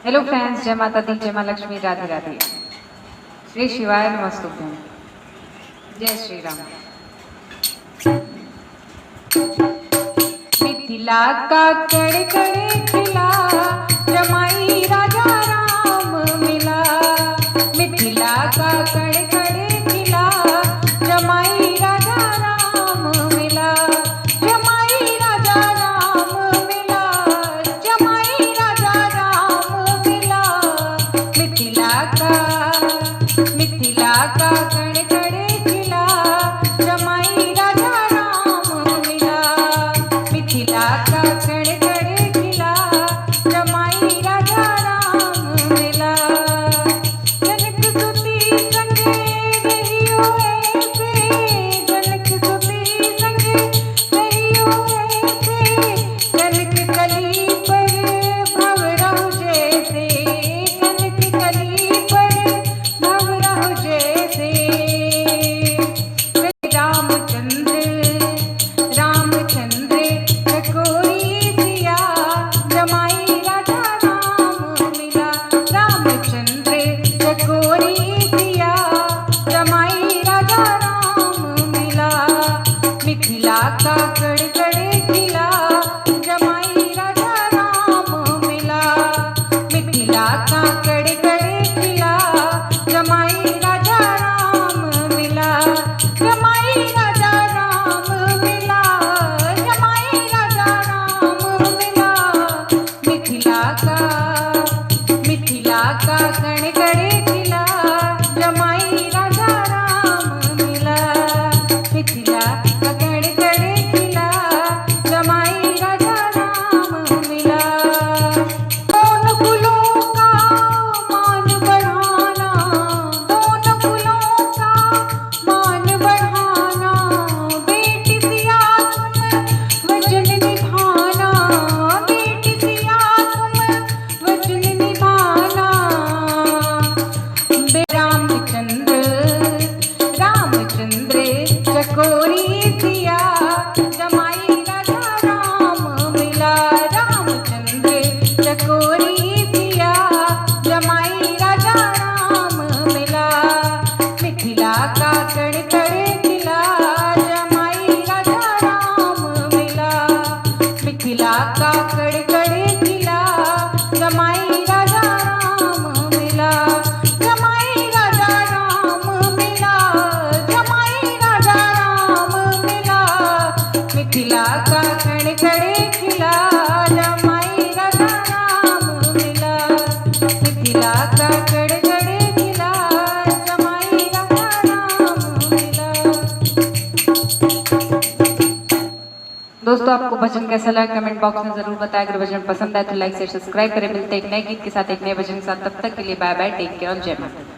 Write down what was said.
Hello friends, जय माता दी, जय माँ लक्ष्मी, राधे राधे। श्री शिवाय नमस्तुभ्यं। जय श्री राम। मिथिला का कड़ कड़ खिला, जमाई राजा राम मिला। मिथिला का कड़ कड़ खिला, जमाई राजा राम मिला। जमाई राजा राम मिला, जमाई राजा राम मिला। मिथिला का कड़ कड़ खिला, जमाई राजा राम मिला। मिथिला का कड़ कड़ खिला, जमाई राजा राम मिला। जनक सुती संगे रहियो ऐसे, जनक सुती संगे रहियो ऐसे। जनक कली पर भव रहु जैसे, जनक कली पर भव रहु जैसे। रामचंद्र चकोरी दिया, जमाई राजा राम मिला। रामचंद्र चकोरी दिया, जमाई राजा राम मिला। मिथिला का कड़ कड़ खिला, जमाई राजा राम मिला। मिथिला का कड़ कड़ खिला, जमाई राजा राम मिला। जमाई राजा राम मिला, जमाई राजा राम मिला। मिथिला का कड़ कड़ खिला, जमाई राजा राम मिला। मिथिला का कड़ कड़ खिला, जमाई राजा राम मिला। दोनों फूलों का मान बढ़ाना, दोनों फूलों का मान बढ़ाना। बेटी सिया तुम वचन निभाना, बेटी सिया तुम वचन निभाना। रामचंद्र चकोरी दिया, जमाई राजा राम मिला। रामचंद्र चकोरी दिया, जमाई राजा राम मिला। मिथिला का कड़ कड़ खिला, जमाई राजा राम मिला। मिथिला का कड़ कड़ खिला, जमाई राजा राम मिला। जमाई राजा राम मिला, जमाई राजा राम मिला। मिथिला का कड़ कड़ खिला, जमाई राजा राम मिला। मिथिला का कड़ कड़ खिला, जमाई राजा राम मिला। दोस्तों, आपको भजन कैसा लगा कमेंट बॉक्स में जरूर बताएं। अगर भजन पसंद आए तो लाइक से सब्सक्राइब करें। मिलते हैं एक नए गीत के साथ, एक नए भजन के साथ। तब तक के लिए बाय बाय, टेक केयर और जय माता दी।